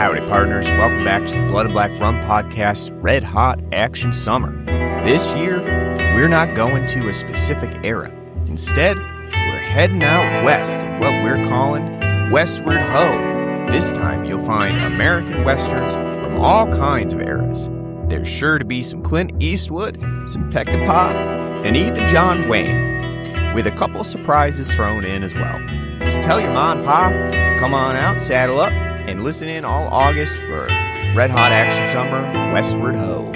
Howdy, partners. Welcome back to the Blood and Black Rum Podcast, Red Hot Action Summer. This year, we're not going to a specific era. Instead, we're heading out west in what we're calling Westward Ho. This time, you'll find American Westerns from all kinds of eras. There's sure to be some Clint Eastwood, some Peckinpah, and even John Wayne, with a couple surprises thrown in as well. So tell your ma and pa, come on out, saddle up, and listen in all August for Red Hot Action Summer, Westward Ho.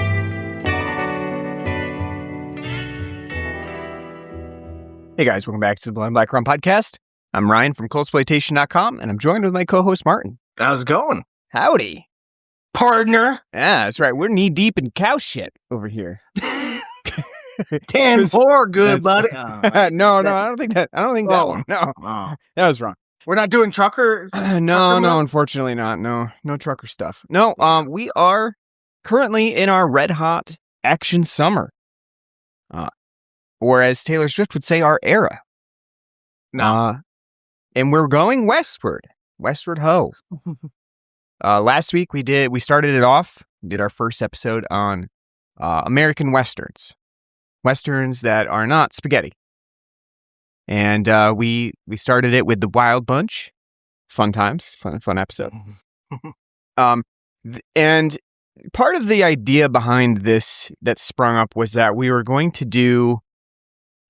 Hey guys, welcome back to the Blood and Black Rum Podcast. I'm Ryan from coldsploitation.com, and I'm joined with my co-host Martin. How's it going? Howdy. Partner. Yeah, that's right. We're knee-deep in cow shit over here. 10-4, good buddy. No, I don't think that one. No, that was wrong. We're not doing trucker? No, unfortunately not. No trucker stuff. No, we are currently in our red hot action summer. Or as Taylor Swift would say, our era. No. And we're going westward. Westward Ho. Last week we started it off, did our first episode on American Westerns. Westerns that are not spaghetti. And we started it with the Wild Bunch. Fun times. Fun episode. And part of the idea behind this that sprung up was that we were going to do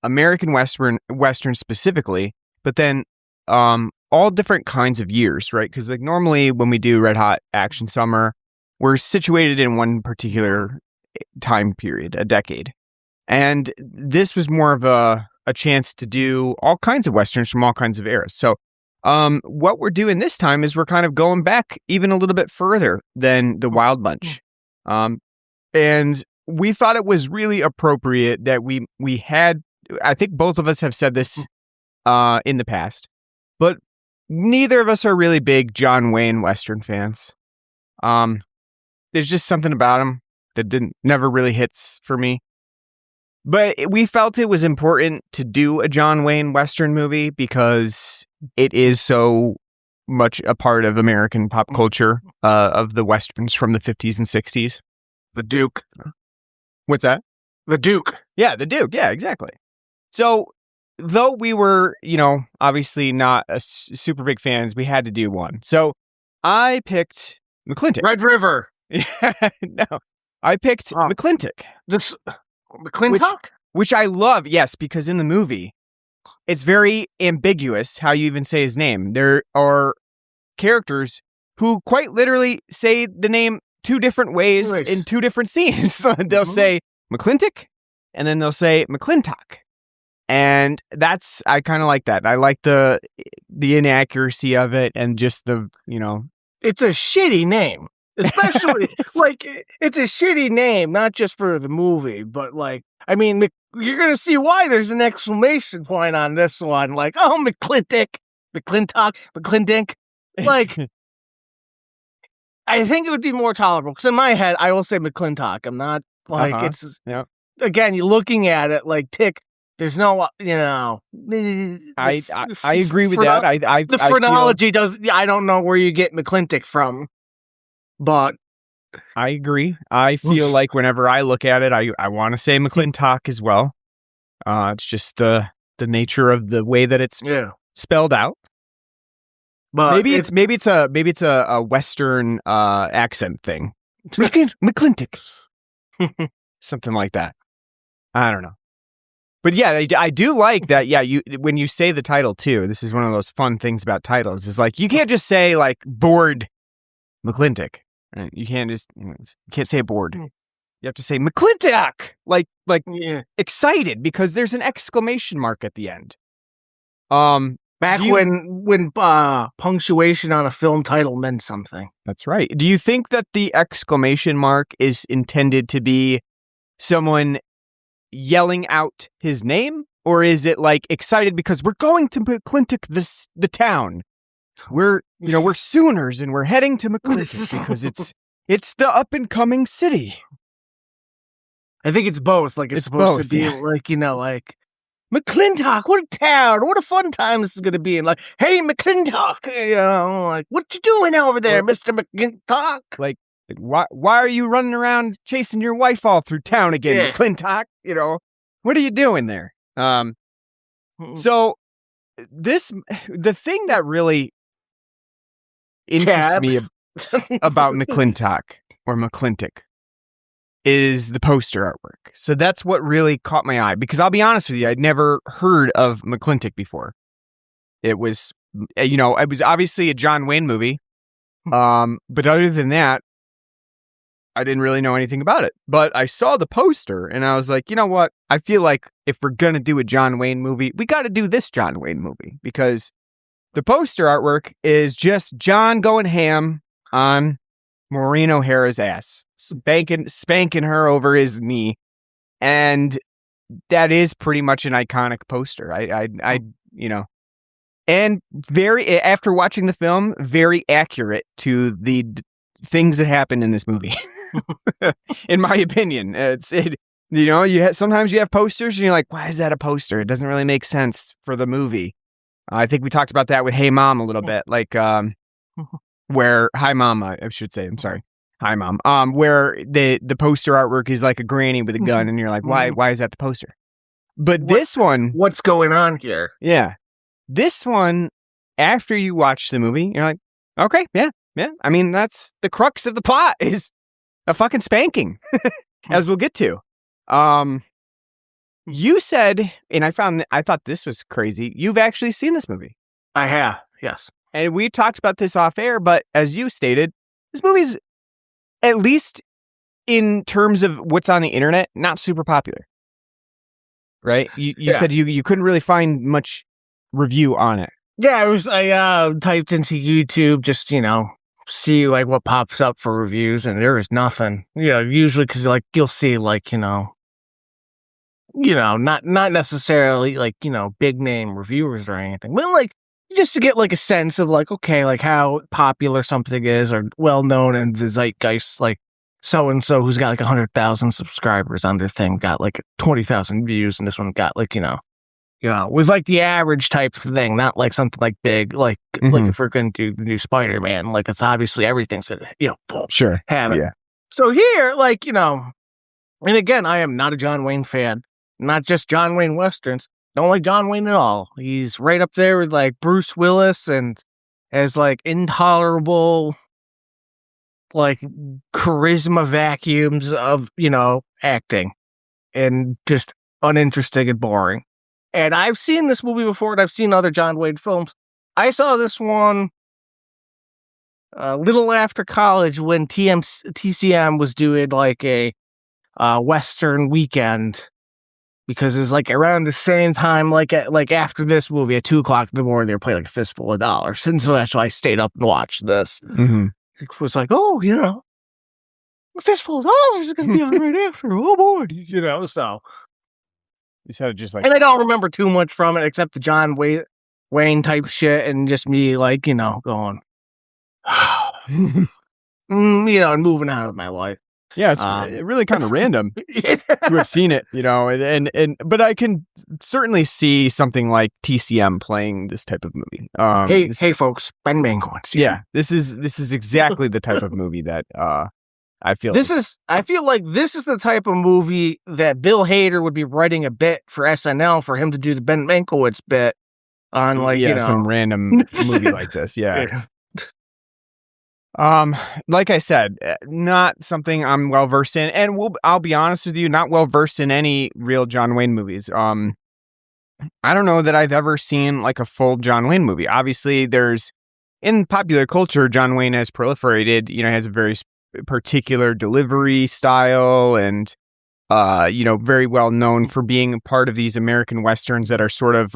American Western specifically, but then all different kinds of years, right? Because like normally when we do Red Hot Action Summer, we're situated in one particular time period, a decade. And this was more of a chance to do all kinds of Westerns from all kinds of eras. So what we're doing this time is we're kind of going back even a little bit further than the Wild Bunch. And we thought it was really appropriate that we had, I think both of us have said this in the past, but neither of us are really big John Wayne Western fans. There's just something about him that never really hits for me. But we felt it was important to do a John Wayne Western movie because it is so much a part of American pop culture of the Westerns from the 50s and 60s. The Duke. What's that? The Duke. Yeah, the Duke. Yeah, exactly. So, though we were, obviously not super big fans, we had to do one. So, I picked McLintock. Red River. No, I picked McLintock. McLintock? Which I love, yes, because in the movie, it's very ambiguous how you even say his name. There are characters who quite literally say the name two different ways in two different scenes. They'll say McLintock, and then they'll say McLintock. And I kind of like that. I like the inaccuracy of it and just the, It's a shitty name. Especially, it's a shitty name, not just for the movie, but, you're going to see why there's an exclamation point on this one. McLintock, McLintock. I think it would be more tolerable, because in my head, I will say McLintock. I'm not, again, you're looking at it, Tick, there's no, I agree with that. The phrenology I don't know where you get McLintock from. But I agree. I feel like whenever I look at it, I want to say McLintock as well. It's just the nature of the way that it's spelled out. But maybe it's a Western accent thing. McLintock, something like that. I don't know. But yeah, I do like that. Yeah, when you say the title too, this is one of those fun things about titles. Is you can't just say bored McLintock. Right? You can't say bored. You have to say McLintock, excited, because there's an exclamation mark at the end. Back when punctuation on a film title meant something. That's right. Do you think that the exclamation mark is intended to be someone yelling out his name, or is it excited because we're going to McLintock, the town? We're Sooners and we're heading to McLintock because it's the up and coming city. I think it's both. It's supposed to be McLintock, what a town, what a fun time this is going to be. And like, hey, McLintock, like, what you doing over there, Mr. McLintock? Like, why are you running around chasing your wife all through town again, McLintock? What are you doing there? So the thing that really interests me about McLintock or McLintock is the poster artwork. So that's what really caught my eye, because I'll be honest with you, I'd never heard of McLintock before. It was, it was obviously a John Wayne movie. But other than that, I didn't really know anything about it. But I saw the poster and I was like, you know what? I feel like if we're going to do a John Wayne movie, we got to do this John Wayne movie, because the poster artwork is just John going ham on Maureen O'Hara's ass, spanking her over his knee. And that is pretty much an iconic poster. And very, after watching the film, very accurate to the things that happen in this movie. In my opinion, sometimes you have posters and you're like, why is that a poster? It doesn't really make sense for the movie. I think we talked about that with Hey Mom a little bit, like where Hi Mom, I should say. I'm sorry, Hi Mom. Where the poster artwork is like a granny with a gun, and you're like, why is that the poster? But this one, what's going on here? Yeah, this one. After you watch the movie, you're like, okay, yeah. I mean, that's the crux of the plot, is a fucking spanking, as we'll get to. You said, and I thought this was crazy, you've actually seen this movie. I have, yes. And we talked about this off air, but as you stated, this movie's, at least in terms of what's on the internet, not super popular. Right? You said you couldn't really find much review on it. Yeah, I typed into YouTube, just, see like what pops up for reviews, and there is nothing. Usually because like you'll see like, not necessarily like, big name reviewers or anything, but like just to get like a sense of like, okay, like how popular something is or well known in the zeitgeist, like so and so who's got like 100,000 subscribers on their thing got like 20,000 views, and this one got like, was like the average type of thing, not like something like big, like if we're going to do the new Spider-Man, like it's obviously everything's going to, sure, have it. Yeah. So here, like, and again, I am not a John Wayne fan, not just John Wayne Westerns. Don't like John Wayne at all. He's right up there with like Bruce Willis and as like intolerable, like charisma vacuums of, acting and just uninteresting and boring. And I've seen this movie before, and I've seen other John Wayne films. I saw this one a little after college when TCM was doing like a Western weekend, because it was like around the same time, like after this movie at 2:00 in the morning, they were playing like a fistful of dollars. And so that's why I stayed up and watched this. Mm-hmm. It was like, a fistful of dollars is going to be on right after. Oh boy, so. You said it just like... And I don't remember too much from it except the John Wayne type shit and just me like, going, and moving out of my life. Yeah, it's really kind of random to have seen it, but I can certainly see something like TCM playing this type of movie. Hey folks, Ben Mankiewicz. Yeah, this is exactly the type of movie that I feel like this is the type of movie that Bill Hader would be writing a bit for SNL for him to do the Ben Mankiewicz bit on some random movie like this. Yeah. Like I said, not something I'm well versed in, and I'll be honest with you, not well versed in any real John Wayne movies. I don't know that I've ever seen like a full John Wayne movie. Obviously, in popular culture, John Wayne has proliferated. Has a very particular delivery style, and very well known for being a part of these American Westerns that are sort of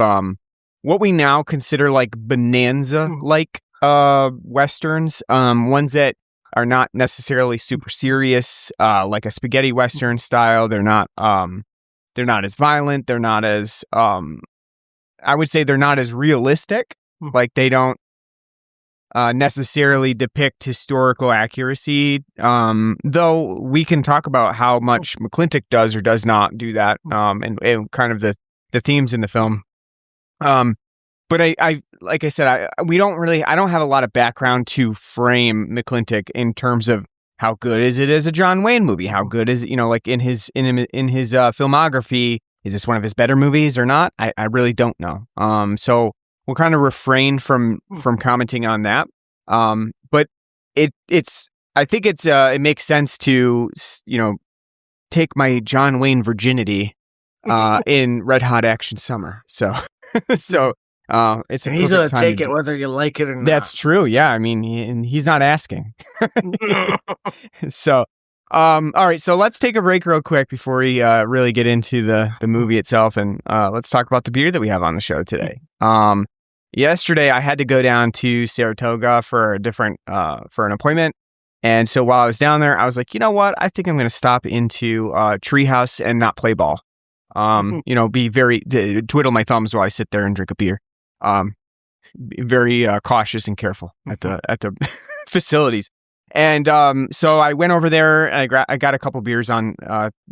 what we now consider like bonanza like Westerns, ones that are not necessarily super serious, like a spaghetti Western style. They're not as violent. They're not as, I would say they're not as realistic. Like they don't necessarily depict historical accuracy. Though we can talk about how much McLintock does or does not do that. And kind of the the themes in the film. But I like I said, I don't have a lot of background to frame McLintock in terms of how good is it as a John Wayne movie? How good is it, like in his filmography? Is this one of his better movies or not? I really don't know. So we'll kind of refrain from commenting on that. But I think it makes sense to, take my John Wayne virginity in Red Hot Action Summer. So it's a he's gonna take it whether you like it or not. That's true. Yeah, I mean, he's not asking. So, all right. So let's take a break real quick before we really get into the movie itself, and let's talk about the beer that we have on the show today. Yesterday, I had to go down to Saratoga for for an appointment. And so while I was down there, I was like, you know what? I think I'm going to stop into Treehouse and not play ball. Be very twiddle my thumbs while I sit there and drink a beer. Be very cautious and careful at the facilities. And so I went over there and I got a couple beers on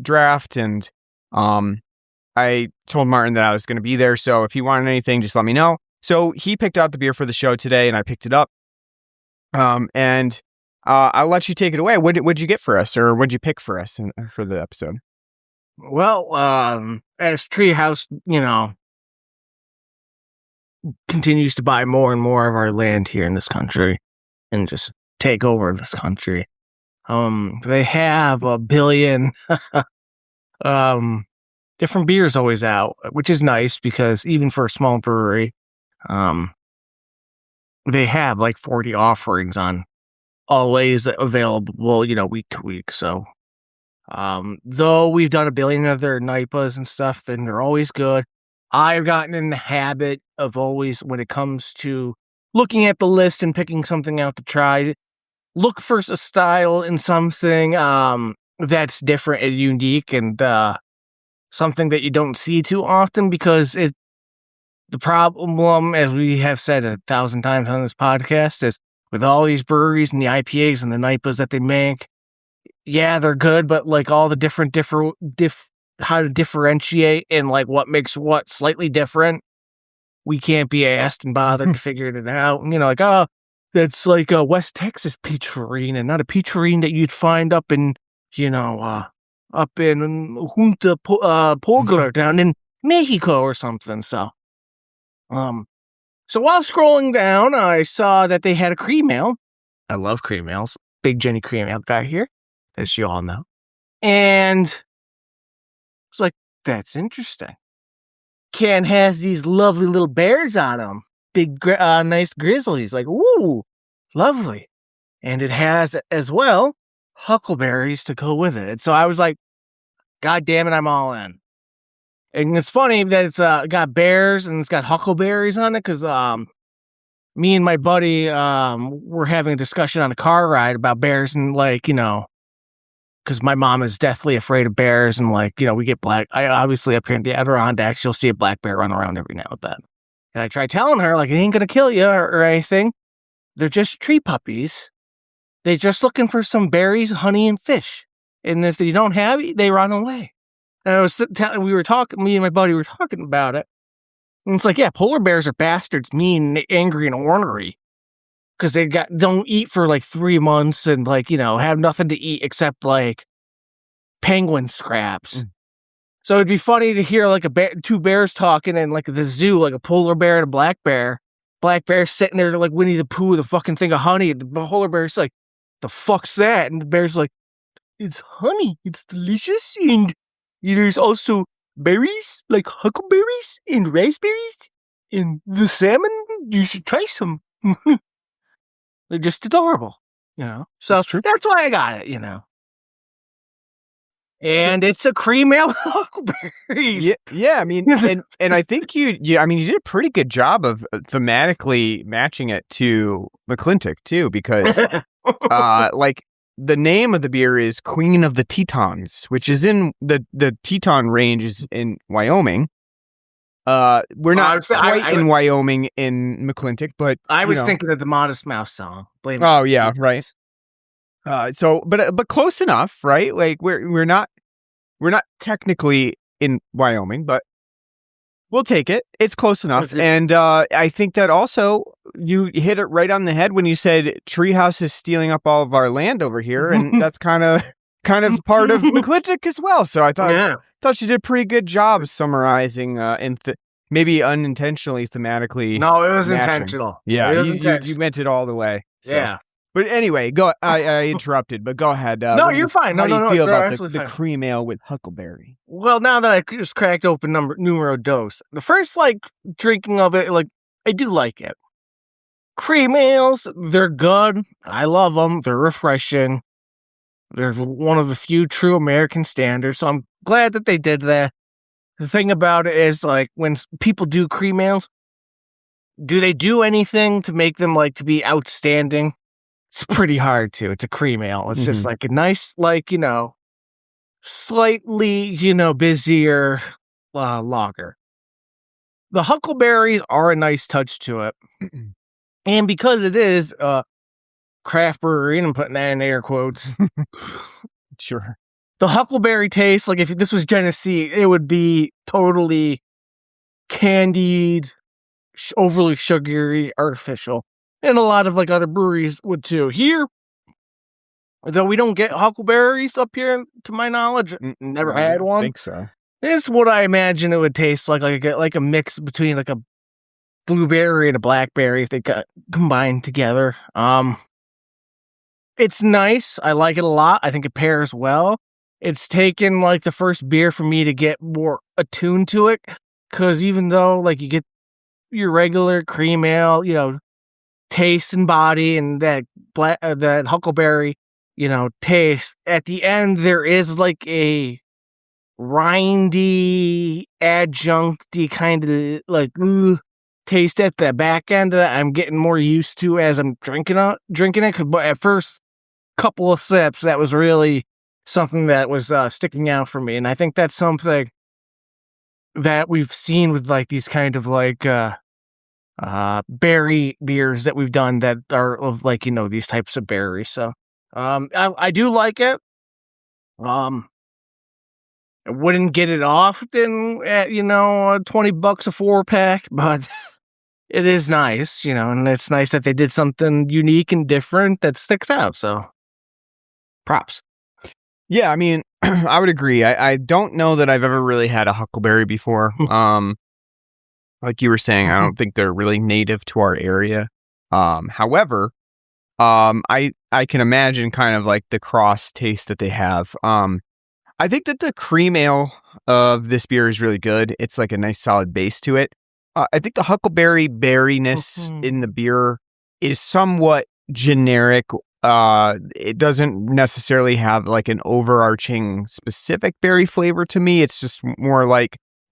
draft, and I told Martin that I was going to be there. So if he wanted anything, just let me know. So he picked out the beer for the show today, and I picked it up. And I'll let you take it away. What'd you get for us, or what'd you pick for us for the episode? Well, as Treehouse, continues to buy more and more of our land here in this country and just take over this country. They have 1 billion different beers always out, which is nice because even for a small brewery, they have like 40 offerings on always available, week to week. So, though we've done 1 billion of their NIPAs and stuff, then they're always good. I've gotten in the habit of always, when it comes to looking at the list and picking something out to try, look for a style in something that's different and unique, and something that you don't see too often, because the problem, as we have said 1,000 times on this podcast, is with all these breweries and the IPAs and the NIPAs that they make, yeah, they're good, but like all the different how to differentiate and like what makes what slightly different, we can't be asked and bothered to figure it out. That's like a West Texas peach tureen and not a peach tureen that you'd find up in Junta Pogler down in Mexico or something. So while scrolling down, I saw that they had a cream ale. I love cream ales. Big Jenny cream ale guy here, as you all know. And it's like, that's interesting. Can has these lovely little bears on them. Big, nice grizzlies. Like, ooh, lovely. And it has, as well, huckleberries to go with it. And so I was like, God damn it, I'm all in. And it's funny that it's got bears and it's got huckleberries on it, because me and my buddy were having a discussion on a car ride about bears, and because my mom is deathly afraid of bears, and we get obviously up here in the Adirondacks, you'll see a black bear run around every now and then. And I tried telling her, it ain't gonna kill you or anything. They're just tree puppies. They're just looking for some berries, honey, and fish. And if they don't have it, they run away. And I was me and my buddy were talking about it. And it's like, yeah, polar bears are bastards, mean, angry, and ornery. Because they don't eat for 3 months and have nothing to eat except penguin scraps. So it'd be funny to hear two bears talking in the zoo, a polar bear and a black bear. Black bear sitting there like Winnie the Pooh with a fucking thing of honey. The polar bear's like, the fuck's that? And the bear's like, it's honey. It's delicious. And there's also berries, like huckleberries and raspberries. And the salmon, you should try some. They're just adorable, So that's why I got it, And it's a cream ale with huckleberries. Yeah. I mean, and I think you did a pretty good job of thematically matching it to McLintock too, because the name of the beer is Queen of the Tetons, which is in the Teton range is in Wyoming. We're not quite in Wyoming in McLintock, but I was thinking of the Modest Mouse song. Oh yeah, right. But close enough, right? We're not technically in Wyoming, but We'll take it. It's close enough. And I think that also you hit it right on the head when you said Treehouse is stealing up all of our land over here. And that's kind of part of McLintock as well. So I thought you did a pretty good job summarizing and maybe unintentionally thematically. No, it was matching. intentional. Yeah, it was intentional. You meant it all the way. So. Yeah. But anyway, go. I interrupted, but go ahead. No, you're fine. How do you feel about the fine. cream ale with huckleberry? Well, now that I just cracked open numero dos, the first drinking of it, I do like it. Cream ales, they're good. I love them. They're refreshing. They're one of the few true American standards. So I'm glad that they did that. The thing about it is, when people do cream ales, do they do anything to make them to be outstanding? It's pretty hard to. It's a cream ale. It's just a nice, slightly, busier lager. The huckleberries are a nice touch to it. And because it is craft brewery, and I'm putting that in air quotes. Sure. The huckleberry taste, if this was Genesee, it would be totally candied, overly sugary, artificial. And a lot of other breweries would too. Here, though we don't get huckleberries up here, to my knowledge, never had one. I think so. It's what I imagine it would taste like a mix between a blueberry and a blackberry if they got combined together. It's nice. I like it a lot. I think it pairs well. It's taken the first beer for me to get more attuned to it, because even though you get your regular cream ale, taste and body, and that huckleberry, taste. At the end, there is a rindy, adjuncty kind of taste at the back end that I'm getting more used to as I'm drinking it. But at first couple of sips, that was really something that was sticking out for me, and I think that's something that we've seen with these kind of berry beers that we've done that are of these types of berries. So I do like it. I wouldn't get it often at $20 a 4-pack, but it is nice, and it's nice that they did something unique and different that sticks out. So props. Yeah, I mean, I would agree. I don't know that I've ever really had a huckleberry before. Like you were saying, I don't think they're really native to our area. However, I can imagine kind of the cross taste that they have. I think that the cream ale of this beer is really good. It's a nice solid base to it. I think the huckleberry berryness in the beer is somewhat generic. It doesn't necessarily have an overarching specific berry flavor to me. It's just more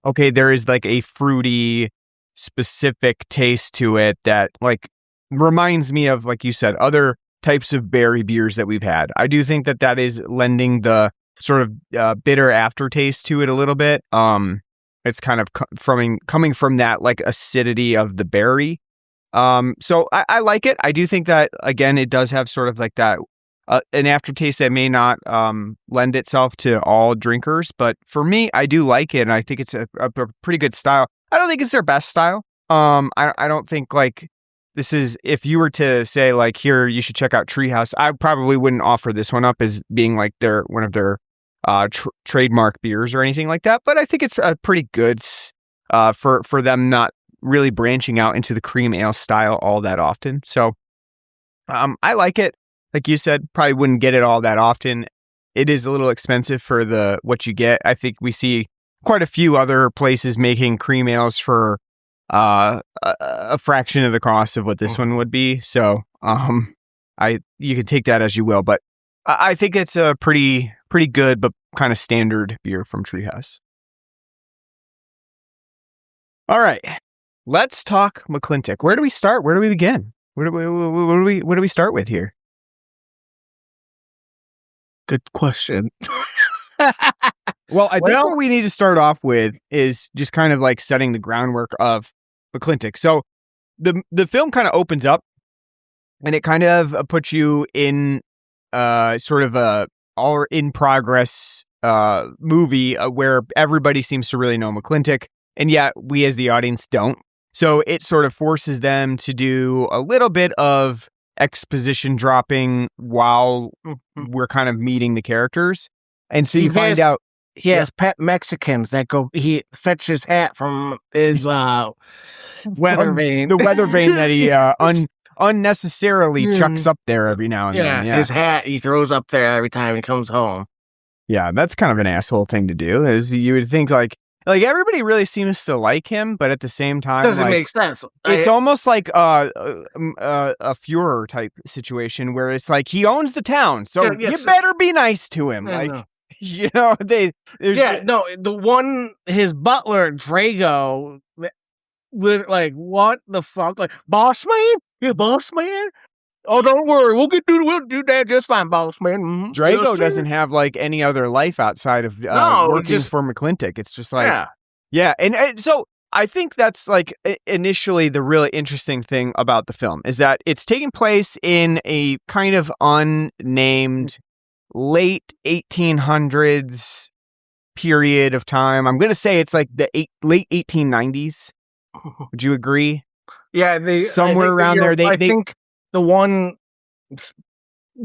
okay, there is a fruity specific taste to it that reminds me of, like you said, other types of berry beers that we've had. I do think that is lending the sort of bitter aftertaste to it a little bit. It's kind of coming from that acidity of the berry. So I like it. I do think that, again, it does have sort of that an aftertaste that may not lend itself to all drinkers, but for me, I do like it, and I think it's a pretty good style. I don't think it's their best style. I don't think this is, if you were to say here, you should check out Treehouse, I probably wouldn't offer this one up as being one of their trademark beers or anything like that. But I think it's pretty good for them not really branching out into the cream ale style all that often. So I like it. Like you said, probably wouldn't get it all that often. It is a little expensive for what you get. I think we see quite a few other places making cream ales for a fraction of the cost of what this one would be. So you can take that as you will, but I think it's a pretty good but kind of standard beer from Treehouse. All right, let's talk McLintock. Where do we start? Where do we begin? What do we start with here? Good question. Well, I think what we need to start off with is just kind of setting the groundwork of McLintock. So the film kind of opens up and it kind of puts you in sort of a all in progress movie where everybody seems to really know McLintock. and yet we as the audience don't. So it sort of forces them to do a little bit of exposition dropping while we're kind of meeting the characters. And so you find out he has pet Mexicans that he fetch his hat from his weather vane. The weather vane that he unnecessarily chucks up there every now and then. Yeah, his hat he throws up there every time he comes home. Yeah, that's kind of an asshole thing to do. Is you would think like everybody really seems to like him, but at the same time, doesn't make sense. It's almost like a Führer type situation where it's like he owns the town, so you better be nice to him. You know, the one his butler Drago, like what the fuck, like boss man, you boss man. Oh, don't worry, we'll do that just fine, boss man. Mm-hmm. Drago doesn't have like any other life outside of working for McLintock. It's just like, and so I think that's like initially the really interesting thing about the film is that it's taking place in a kind of unnamed late 1800s period of time. I'm going to say it's like the late 1890s. Would you agree? Yeah, somewhere around there. I think the one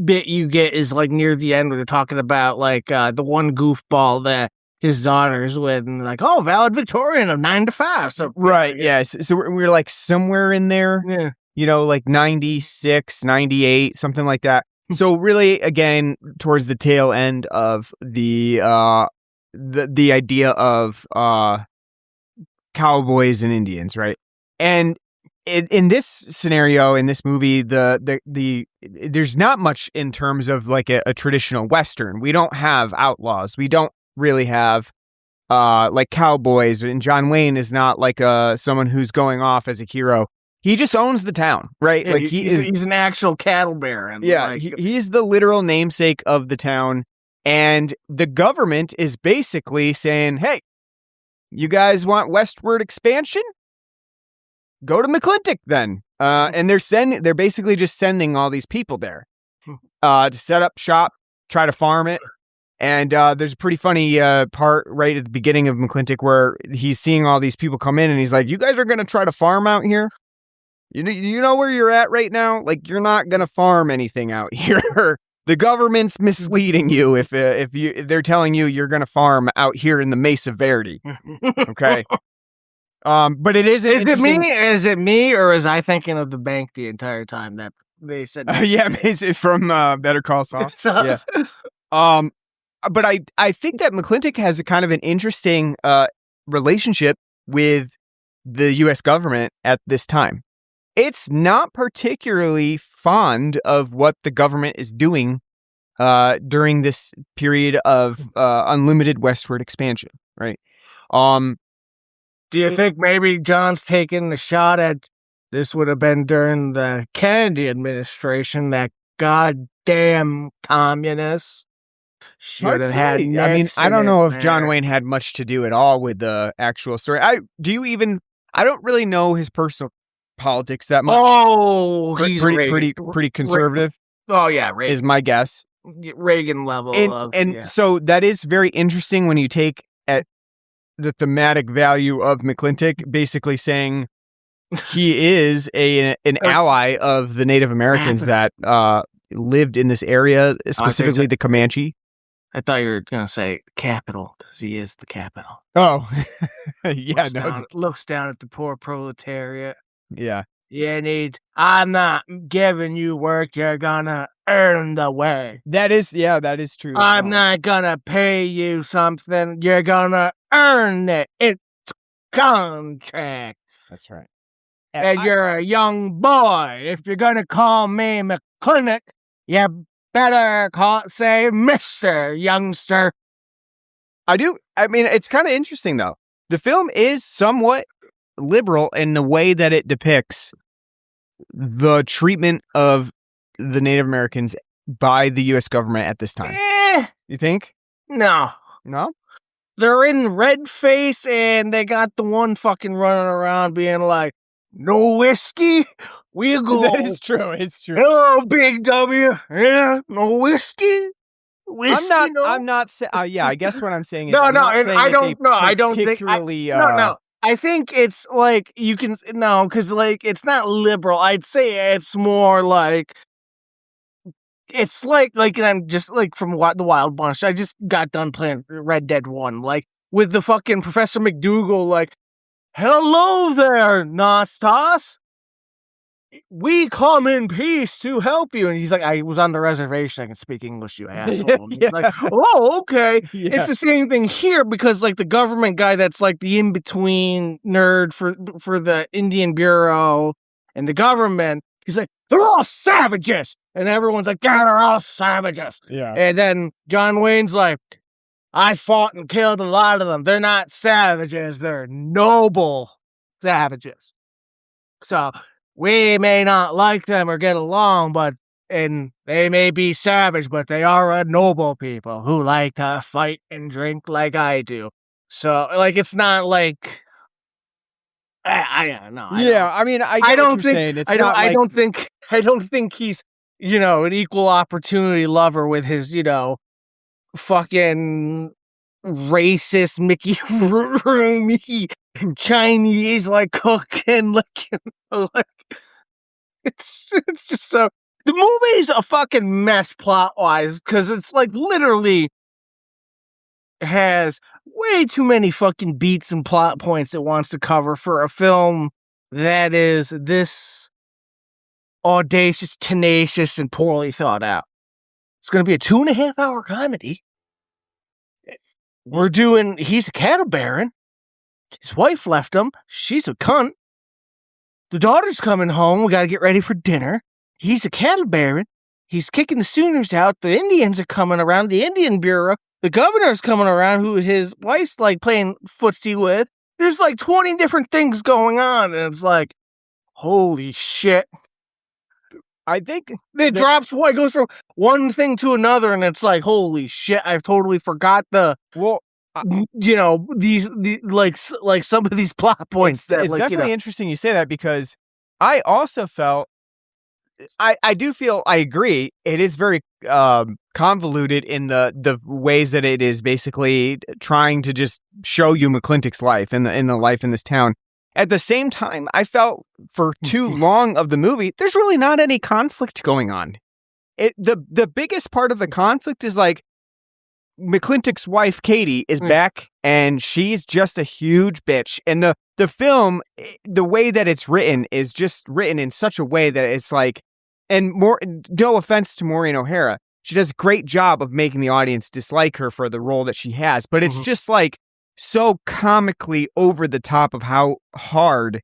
bit you get is like near the end where they're talking about like the one goofball that his daughter's with, and like, oh, valedictorian of 9 to 5. So right, yes. So we're like somewhere in there. Yeah, you know, like 96, 98, something like that. So really, again, towards the tail end of the idea of cowboys and Indians, right? And in this scenario, in this movie, there's not much in terms of like a traditional Western. We don't have outlaws. We don't really have like cowboys. And John Wayne is not like someone who's going off as a hero. He just owns the town, right? Yeah, like he's an actual cattle baron. Yeah, like, he's the literal namesake of the town, and the government is basically saying, "Hey, you guys want westward expansion? Go to McLintock then." And they're basically just sending all these people there to set up shop, try to farm it. And there's a pretty funny part right at the beginning of McLintock where he's seeing all these people come in, and he's like, "You guys are going to try to farm out here? You know where you're at right now? Like, you're not going to farm anything out here. The government's misleading you if they're telling you you're going to farm out here in the Mesa Verde." Okay. But it is. Is it me, or was I thinking of the bank the entire time that they said? Yeah, from Better Call Saul. Yeah. But I think that McLintock has a kind of an interesting relationship with the U.S. government at this time. It's not particularly fond of what the government is doing during this period of unlimited westward expansion, right? Do you think maybe John's taking the shot at this would have been during the Kennedy administration, that goddamn communists should have had. I mean, I don't know if John Wayne had much to do at all with the actual story. I don't really know his personal politics that much. Oh, he's pretty conservative. Oh yeah, Reagan is my guess. Reagan level, so that is very interesting when you take at the thematic value of McLintock, basically saying he is an ally of the Native Americans that lived in this area, specifically the Comanche. I thought you were going to say capital, because he is the capital. Oh, yeah. Looks down at the poor proletariat. Yeah. I'm not giving you work. You're going to earn the way. That is true. I'm not going to pay you something. You're going to earn it. It's contract. That's right. And you're a young boy. If you're going to call me McLintock, you better say Mr. Youngster. I mean, it's kind of interesting, though. The film is somewhat liberal in the way that it depicts the treatment of the Native Americans by the U.S. government at this time. You think? No. They're in red face, and they got the one fucking running around being like, "No whiskey? We'll go." That is true. It's true. Hello, Big W. Yeah, no whiskey? I'm not saying. Yeah, I guess what I'm saying is I don't think. I think it's like you can no, because like it's not liberal. I'd say it's more like it's like and I'm just like from the Wild Bunch. I just got done playing Red Dead 1, like with the fucking Professor McDougal, like, hello there, Nastas. We come in peace to help you. And he's like, I was on the reservation. I can speak English, you asshole. And he's like, oh, okay. Yeah. It's the same thing here because like the government guy that's like the in-between nerd for the Indian Bureau and the government, he's like, they're all savages. And everyone's like, yeah, they're all savages. Yeah. And then John Wayne's like, I fought and killed a lot of them. They're not savages. They're noble savages. So we may not like them or get along, and they may be savage, but they are a noble people who like to fight and drink like I do. So, like, it's not like I don't know. I don't think I don't think he's an equal opportunity lover with his fucking racist Mickey Rooney Chinese like cooking like it's just so the movie's a fucking mess plot wise because it's like literally has way too many fucking beats and plot points it wants to cover for a film that is this audacious, tenacious, and poorly thought out. It's going to be a 2.5 hour comedy. He's a cattle baron. His wife left him. She's a cunt. The daughter's coming home. We got to get ready for dinner. He's a cattle baron. He's kicking the Sooners out. The Indians are coming around. The Indian Bureau. The governor's coming around who his wife's like playing footsie with. There's like 20 different things going on. And it's like, holy shit. I think it drops. It goes from one thing to another, and it's like, holy shit! I've totally forgot these like some of these plot points. It's definitely interesting you say that because I also felt I do feel I agree. It is very convoluted in the ways that it is basically trying to just show you McLintock's life and the life in this town. At the same time, I felt for too long of the movie, there's really not any conflict going on. The biggest part of the conflict is like McLintock's wife, Katie, is back and she's just a huge bitch. And the film, the way that it's written is just written in such a way that it's like, and no offense to Maureen O'Hara, she does a great job of making the audience dislike her for the role that she has. But it's just like, so comically over the top of how hard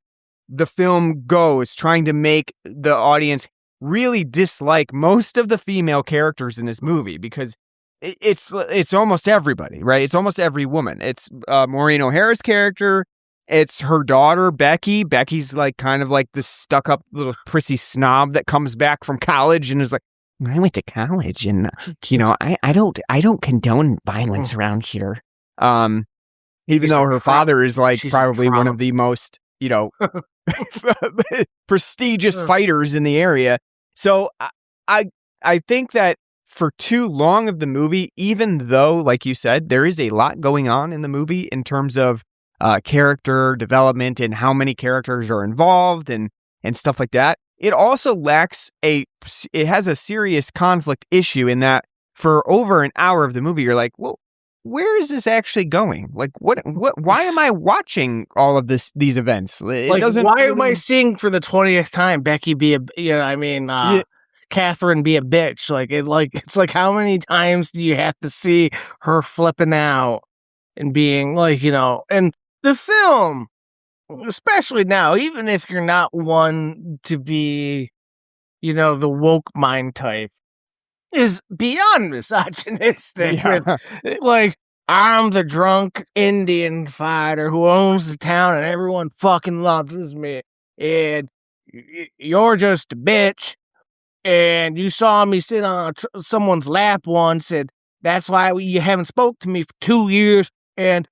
the film goes, trying to make the audience really dislike most of the female characters in this movie because it's almost everybody, right? It's almost every woman. It's Maureen O'Hara's character. It's her daughter, Becky. Becky's like kind of like this stuck-up little prissy snob that comes back from college and is like, I went to college and I don't condone violence around here. Even though her father is like probably one of the most, prestigious fighters in the area. So I think that for too long of the movie, even though, like you said, there is a lot going on in the movie in terms of character development and how many characters are involved and stuff like that, it also lacks it has a serious conflict issue in that for over an hour of the movie, you're like, well, where is this actually going? Like, why am I watching all of these events? Why am I seeing for the 20th time Becky be Catherine be a bitch? It's like, how many times do you have to see her flipping out and being like, and the film, especially now, even if you're not one to be, the woke mind type, is beyond misogynistic. Yeah. Like, I'm the drunk Indian fighter who owns the town and everyone fucking loves me. And you're just a bitch. And you saw me sit on someone's lap once and that's why you haven't spoke to me for 2 years. And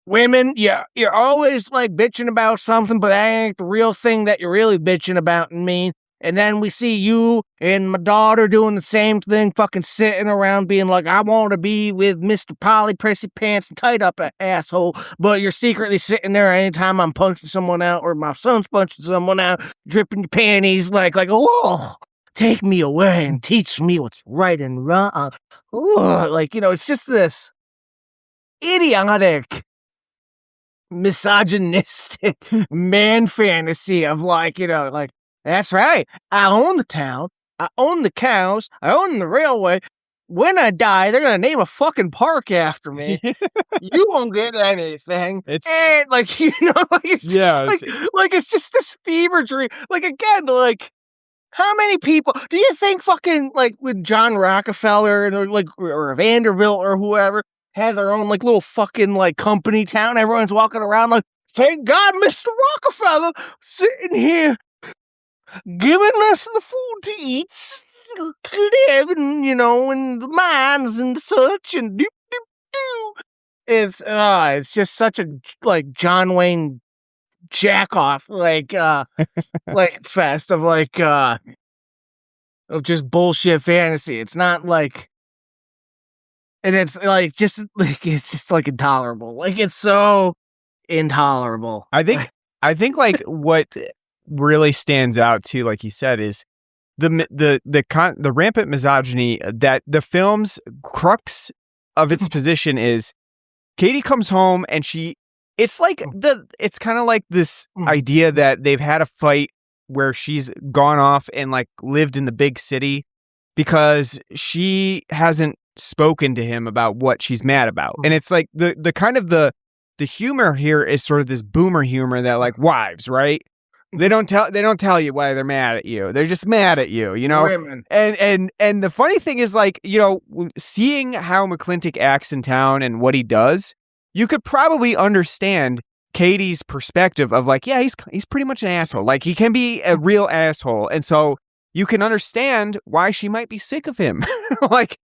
women, you're always like bitching about something, but that ain't the real thing that you're really bitching about and mean. And then we see you and my daughter doing the same thing, fucking sitting around being like, I want to be with Mr. Polly Prissy Pants and tight up asshole. But you're secretly sitting there anytime I'm punching someone out or my son's punching someone out, dripping your panties like, whoa, take me away and teach me what's right and wrong. Ugh, like, it's just this idiotic, misogynistic man fantasy of like, that's right. I own the town. I own the cows. I own the railway. When I die, they're gonna name a fucking park after me. You won't get anything. It's it's just this fever dream. Like again, like how many people do you think fucking like with John Rockefeller and or Vanderbilt or whoever had their own like little fucking like company town? Everyone's walking around like, thank God, Mr. Rockefeller sitting here giving us the food to eat, to live, and and the mines and such, and it's just such a like John Wayne jack off like fest of of just bullshit fantasy. It's not like, and it's like just like intolerable. Like it's so intolerable. I think like what really stands out too, like you said, is the rampant misogyny that the film's crux of its position is. Katie comes home and it's kind of like this idea that they've had a fight where she's gone off and like lived in the big city because she hasn't spoken to him about what she's mad about. And it's like the kind of the humor here is sort of this boomer humor that like wives, right? They don't tell you why they're mad at you. They're just mad at you, Women. And the funny thing is like, seeing how McLintock acts in town and what he does, you could probably understand Katie's perspective of like, yeah, he's pretty much an asshole. Like he can be a real asshole. And so you can understand why she might be sick of him. Like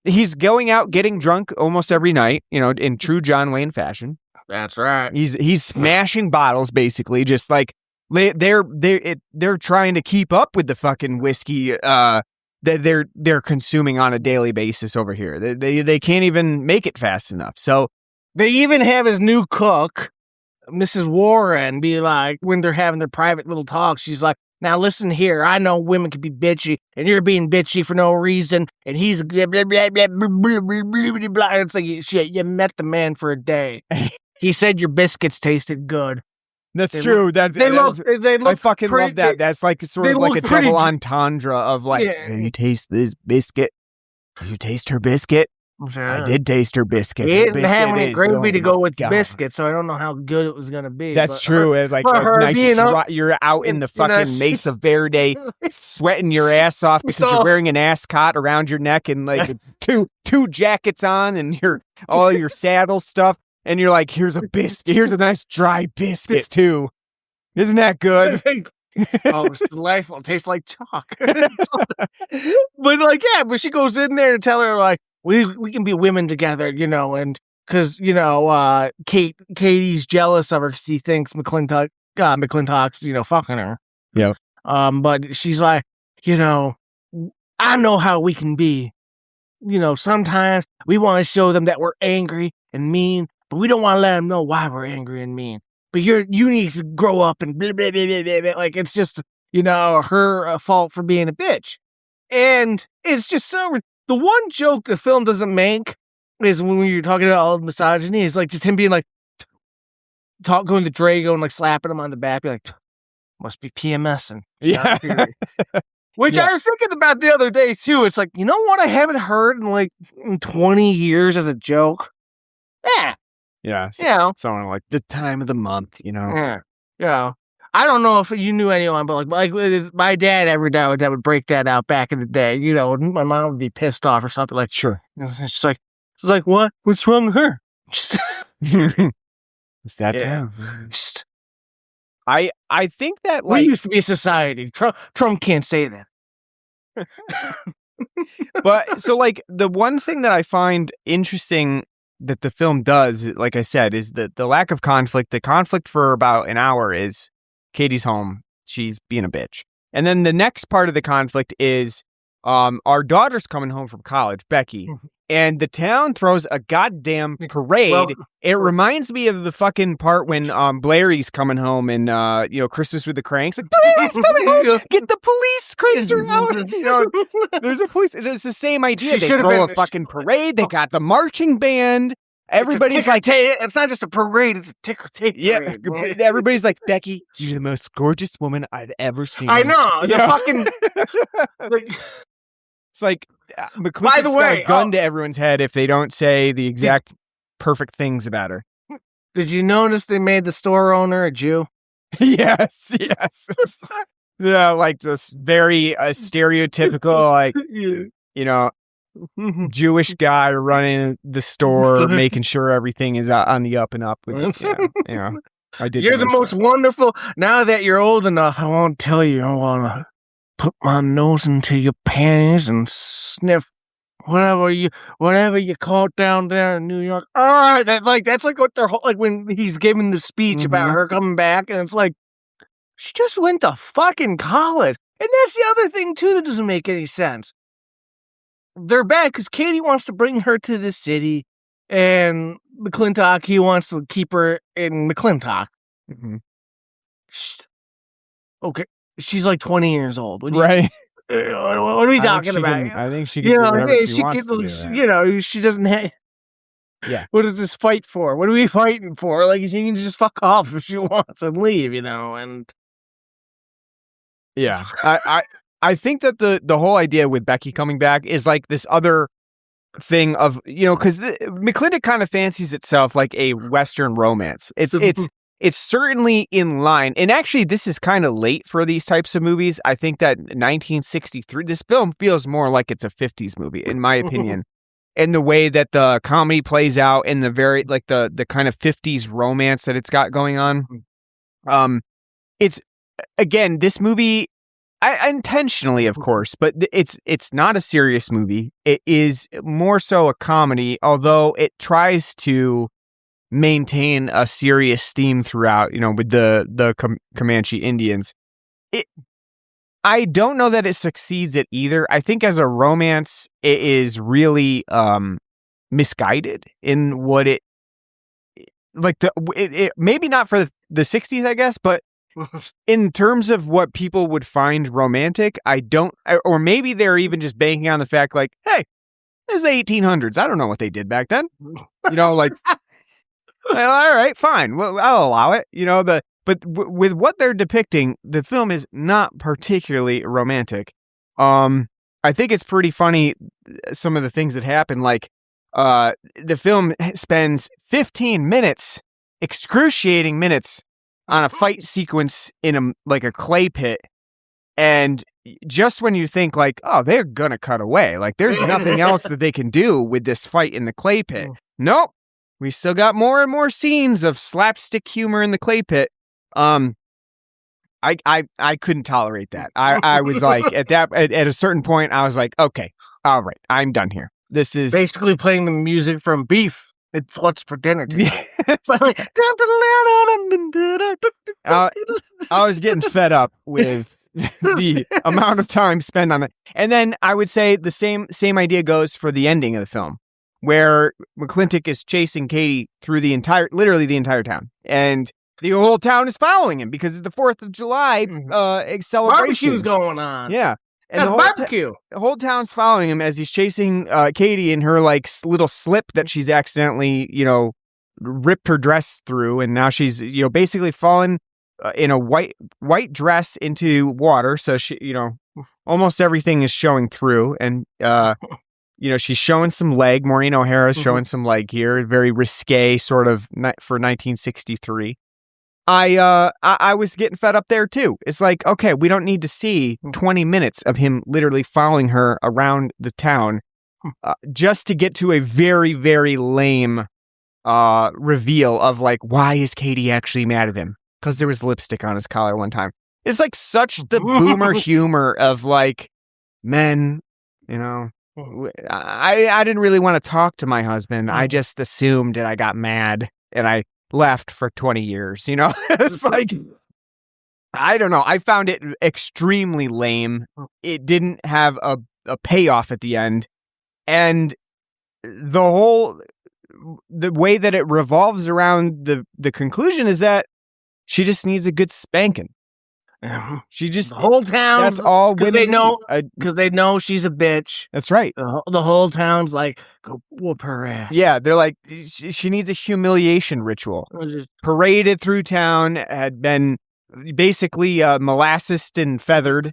he's going out getting drunk almost every night, in true John Wayne fashion. That's right. He's smashing bottles, basically, just like they're trying to keep up with the fucking whiskey that they're consuming on a daily basis over here. They can't even make it fast enough. So they even have his new cook, Mrs. Warren, be like when they're having their private little talks. She's like, "Now listen here. I know women can be bitchy, and you're being bitchy for no reason." And he's blah blah blah blah blah blah blah blah. It's like shit. You met the man for a day. He said your biscuits tasted good. That's true. They look. I fucking love that. That's like sort of like a double entendre of like, you taste this biscuit. You taste her biscuit. Sure. I did taste her biscuit. He didn't have any gravy to go with biscuit, so I don't know how good it was gonna be. That's true. You're out in the fucking Mesa Verde, sweating your ass off because you're wearing an ascot around your neck and like two jackets on and all your saddle stuff. And you're like, here's a biscuit. Here's a nice dry biscuit, too. Isn't that good? Oh, it's delightful. It tastes like chalk. But she goes in there to tell her, like, we can be women together, and because, Katie's jealous of her because he thinks McLintock's, fucking her. Yeah. But she's like, I know how we can be. Sometimes we want to show them that we're angry and mean, but we don't want to let them know why we're angry and mean. But you need to grow up and blah, blah, blah, blah, blah, blah. Like, it's just, her fault for being a bitch. And it's just so, the one joke the film doesn't make is when you're talking about all of misogyny, is like just him being like, going to Drago and like slapping him on the back, be like, must be PMSing. Yeah. Which I was thinking about the other day too. It's like, you know what I haven't heard in 20 years as a joke? Yeah. Yeah. Something like the time of the month, Yeah. Yeah. I don't know if you knew anyone, but like my dad every day that would break that out back in the day. My mom would be pissed off or something like, sure. It's like, what? What's wrong with her? It's that time. I think that we used to be a society. Trump can't say that. But so like the one thing that I find interesting that the film does, like I said, is the lack of conflict. The conflict for about an hour is Katie's home. She's being a bitch. And then the next part of the conflict is our daughter's coming home from college, Becky, and the town throws a goddamn parade. Well, it reminds me of the fucking part when Blairy's coming home and Christmas with the Cranks. Like, Blairy's coming home, get the police cruiser out. There's a police. It's the same idea. They throw a fucking parade. They got the marching band. Everybody's like, it's not just a parade, it's a ticker tape parade. Yeah, everybody's like, Becky, you're the most gorgeous woman I've ever seen. I know. The fucking... It's like, McLintock's got a gun to everyone's head if they don't say the exact perfect things about her. Did you notice they made the store owner a Jew? Yes. Yeah, like this very stereotypical, like, Jewish guy running the store, making sure everything is on the up and up. I did. You're the most wonderful. Now that you're old enough, I won't tell you. I want to put my nose into your panties and sniff whatever you caught down there in New York. That's like what they're like when he's giving the speech about her coming back, and it's like she just went to fucking college, and that's the other thing too that doesn't make any sense. They're bad because Katie wants to bring her to the city, and McLintock, he wants to keep her in McLintock. Okay, she's like 20 years old. Right. What are we talking about? I think she can do whatever she wants to do. She doesn't have... Yeah. What is this fight for? What are we fighting for? Like, she can just fuck off if she wants and leave, and... Yeah. I think that the whole idea with Becky coming back is like this other thing of, because McLintock kind of fancies itself like a Western romance. It's certainly in line. And actually, this is kind of late for these types of movies. I think that 1963, this film feels more like it's a 50s movie, in my opinion. And the way that the comedy plays out and the very, like the kind of 50s romance that it's got going on. It's, again, this movie... I intentionally, of course, but it's not a serious movie. It is more so a comedy, although it tries to maintain a serious theme throughout, with the Comanche Indians. I don't know that it succeeds at either. I think as a romance, it is really misguided in what it maybe not for the 60s, I guess, but in terms of what people would find romantic, I don't, or maybe they're even just banking on the fact like, hey, this is the 1800s. I don't know what they did back then. Like, well, all right, fine. Well, I'll allow it. But with what they're depicting, the film is not particularly romantic. I think it's pretty funny, some of the things that happen. Like, the film spends 15 minutes, excruciating minutes, on a fight sequence in a clay pit. And just when you think like, oh, they're going to cut away, like there's nothing else that they can do with this fight in the clay pit. Nope. We still got more and more scenes of slapstick humor in the clay pit. I couldn't tolerate that. I was like, at a certain point, I was like, okay, all right, I'm done here. This is basically playing the music from Beef. It's what's for dinner today. I was getting fed up with the amount of time spent on it. And then I would say the same idea goes for the ending of the film, where McLintock is chasing Katie through literally the entire town. And the whole town is following him because it's the 4th of July celebration. Barbecue's going on. Yeah. And the whole town's following him as he's chasing Katie in her like little slip that she's accidentally, ripped her dress through, and now she's basically fallen in a white dress into water. So she, almost everything is showing through, and she's showing some leg. Maureen O'Hara's showing some leg here, very risque sort of for 1963. I was getting fed up there too. It's like, okay, we don't need to see 20 minutes of him literally following her around the town just to get to a very, very lame reveal of like, why is Katie actually mad at him? Because there was lipstick on his collar one time. It's like such the boomer humor of like men, I didn't really want to talk to my husband. I just assumed and I got mad and I left for 20 years, It's like, I don't know. I found it extremely lame. It didn't have a payoff at the end. And the way that it revolves around the conclusion is that she just needs a good spanking. She just, the whole town. That's all women because they know she's a bitch. That's right. The whole town's like, go whoop her ass. Yeah, they're like, she needs a humiliation ritual. Paraded through town, had been basically molassed and feathered.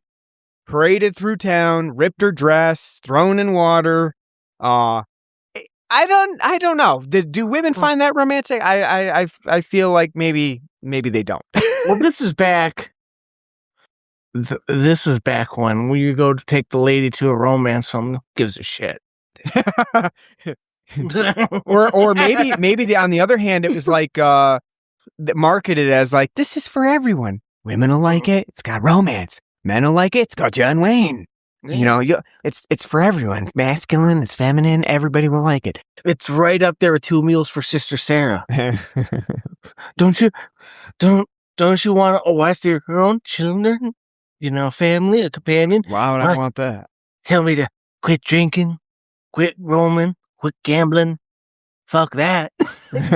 Paraded through town, ripped her dress, thrown in water. I don't know. Do women find that romantic? I feel like maybe they don't. Well, this is back. This is back when you go to take the lady to a romance film. Who gives a shit? or maybe on the other hand, it was like marketed as like, this is for everyone. Women will like it. It's got romance. Men will like it. It's got John Wayne. You know, it's for everyone. It's masculine. It's feminine. Everybody will like it. It's right up there with 2 Meals for Sister Sarah. Don't you want a wife for your own children? You know, family, a companion. Why would I want that? Tell me to quit drinking, quit roaming, quit gambling. Fuck that. See,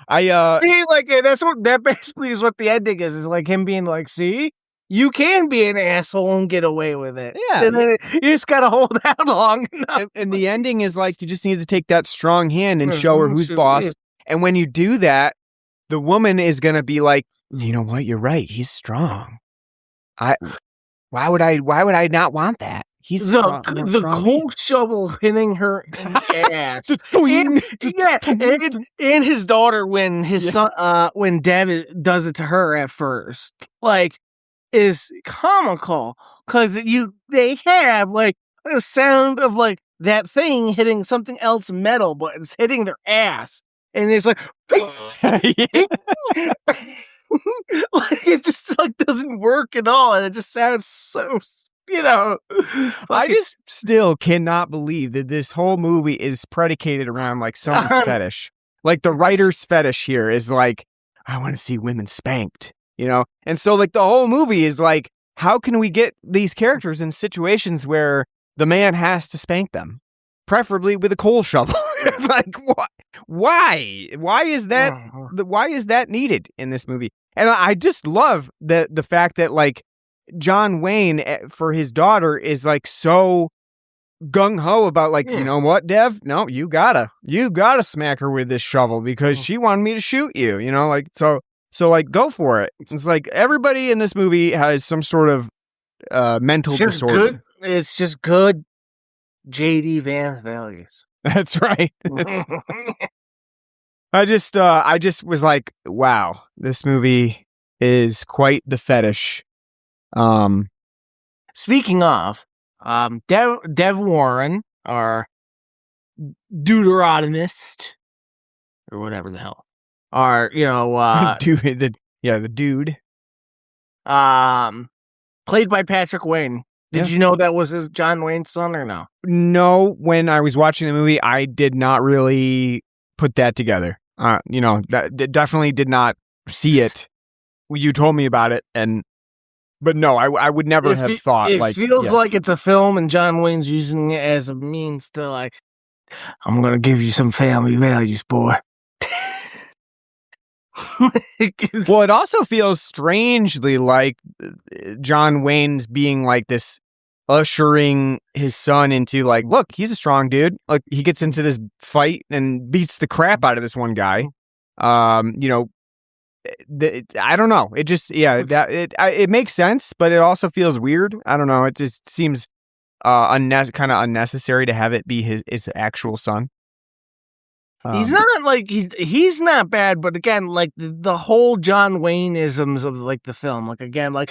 like that basically is what the ending is. Is like him being like, see, you can be an asshole and get away with it. Yeah, and then you just gotta hold out long enough. And the ending is like, you just need to take that strong hand and show her who's boss. And when you do that, the woman is gonna be like, you know what? You're right. He's strong. Why would I not want that? He's strong. The cold shovel hitting her in the ass. and his daughter when his son, when Deb does it to her at first, like, is comical because they have like a sound of like that thing hitting something else metal, but it's hitting their ass, and it's like. Like it just like doesn't work at all, and it just sounds so, you know. I just still cannot believe that this whole movie is predicated around like someone's fetish. Like the writer's fetish here is like, I want to see women spanked, you know. And so like the whole movie is like, how can we get these characters in situations where the man has to spank them, preferably with a coal shovel? Like what? Why is that? Why is that needed in this movie? And I just love the fact that like John Wayne for his daughter is like so gung ho about like, you know what, Dev? No, you gotta smack her with this shovel because she wanted me to shoot you. You know, like so like go for it. It's like everybody in this movie has some sort of mental disorder. It's just good J.D. Vance values. That's right. I just was like, wow, this movie is quite the fetish. Speaking of, Dev Warren, our Deuteronomist, or whatever the hell, our, you know, the dude. Played by Patrick Wayne. Did you know that was his John Wayne's son or no? No, when I was watching the movie, I did not really put that together. You know, definitely did not see it. You told me about it, but no, I would never have thought. It feels like it's a film, and John Wayne's using it as a means to like, I'm gonna give you some family values, boy. Well, it also feels strangely like John Wayne's being like this, ushering his son into like, look, he's a strong dude. Like he gets into this fight and beats the crap out of this one guy. You know, I don't know. It just, it makes sense, but it also feels weird. I don't know. It just seems kind of unnecessary to have it be his actual son. He's not like he's not bad, but again, like the whole John Wayne-isms of like the film, like again, like,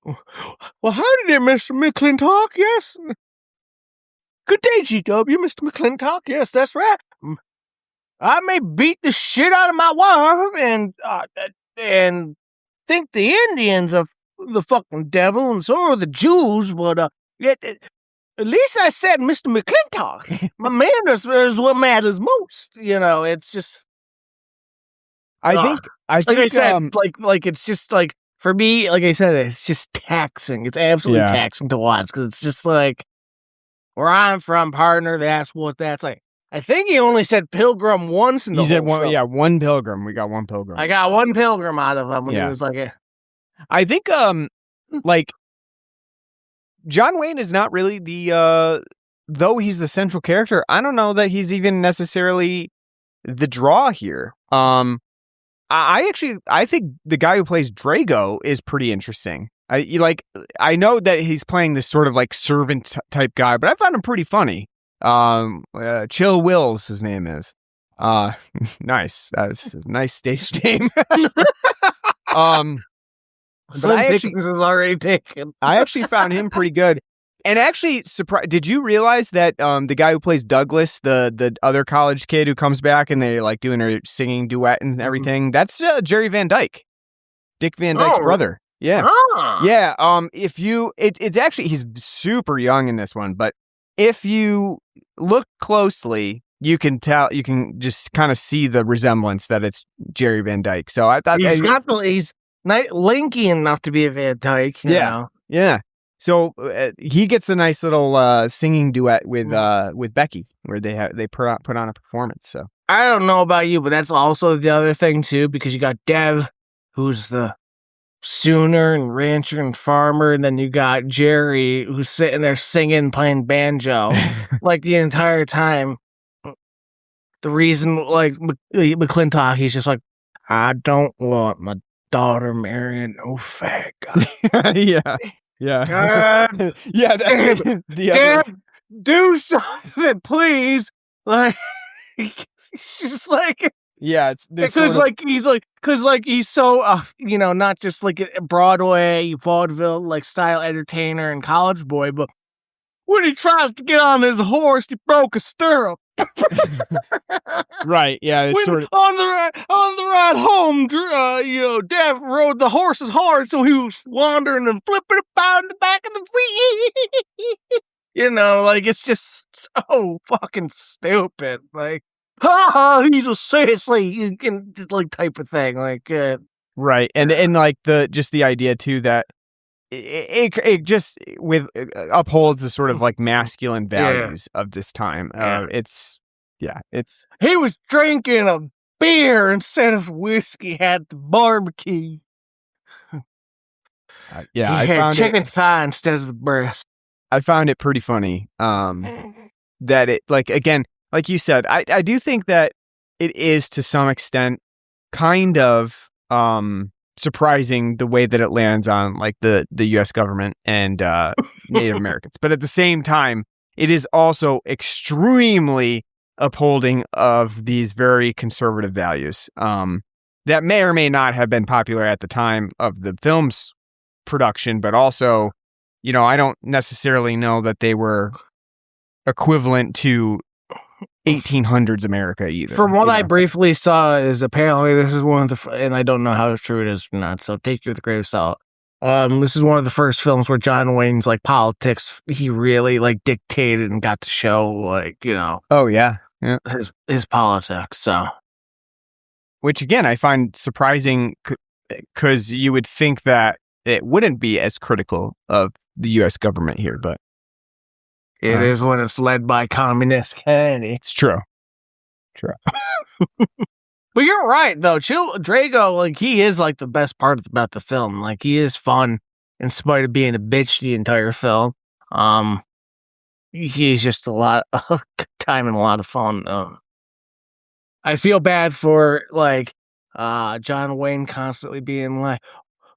well, howdy there, Mr. McLintock. Yes, good day, GW, Mr. McLintock. Yes, that's right. I may beat the shit out of my wife and think the Indians are the fucking devil, and so are the Jews, but at least I said Mr. McLintock. My manners is what matters most. You know, it's just... I like think I said, like it's just like for me, like I said, it's just taxing. It's absolutely taxing to watch because it's just like where I'm from, partner. That's what that's like. I think he only said pilgrim once in the he said whole one. film. Yeah, one pilgrim. We got one pilgrim. I got one pilgrim out of him when he was like, I think like John Wayne is not really the though he's the central character. I don't know that he's even necessarily the draw here. I think the guy who plays Drago is pretty interesting. I know that he's playing this sort of like servant type guy, but I found him pretty funny. Chill Wills, his name is. Nice. That's a nice stage name. Slim Pickens is already taken. I actually found him pretty good. And actually, did you realize that the guy who plays Douglas, the other college kid who comes back and they're like doing a singing duet and everything, that's Jerry Van Dyke, Dick Van Dyke's brother. Yeah. Yeah. It's actually, he's super young in this one, but if you look closely, you can just kind of see the resemblance that it's Jerry Van Dyke. So I thought he's lanky enough to be a Van Dyke. You know? Yeah. So he gets a nice little singing duet with Becky, where they put on a performance. So I don't know about you, but that's also the other thing too, because you got Dev, who's the Sooner and rancher and farmer, and then you got Jerry, who's sitting there singing, playing banjo, like the entire time. The reason, like McLintock, he's just like, I don't want my daughter marrying no fat guy. Yeah. God, yeah, that's Dad, do something, please. Like, it's just like, yeah, it's because he's so not just like a Broadway vaudeville like style entertainer and college boy, but when he tries to get on his horse, he broke a stirrup. Right. Yeah. It's sort of on the ride home. Dad rode the horses hard, so he was wandering and flipping about in the back of the feet. Like it's just so fucking stupid. Like, he's a seriously like type of thing. Like, right. And like the idea too that it just upholds the sort of like masculine values of this time. He was drinking a beer instead of whiskey at the barbecue. He had chicken thigh instead of the breast. I found it pretty funny. That it, like, again, like you said, I do think that it is to some extent kind of surprising the way that it lands on like the U.S. government and Native Americans. But at the same time, it is also extremely upholding of these very conservative values that may or may not have been popular at the time of the film's production, but also, I don't necessarily know that they were equivalent to 1800s America either. From what I briefly saw, is apparently this is one of the, and I don't know how true it is or not, so take it with a grain of salt. This is one of the first films where John Wayne's like politics, he really like dictated and got to show like, Oh yeah. His politics. So, which again I find surprising because you would think that it wouldn't be as critical of the U.S. government here, but it is when it's led by communist candy. It's true. But you're right, though. Drago, like, he is, like, the best part about the film. Like, he is fun in spite of being a bitch the entire film. He's just a lot of time and a lot of fun. I feel bad for, like, John Wayne constantly being like,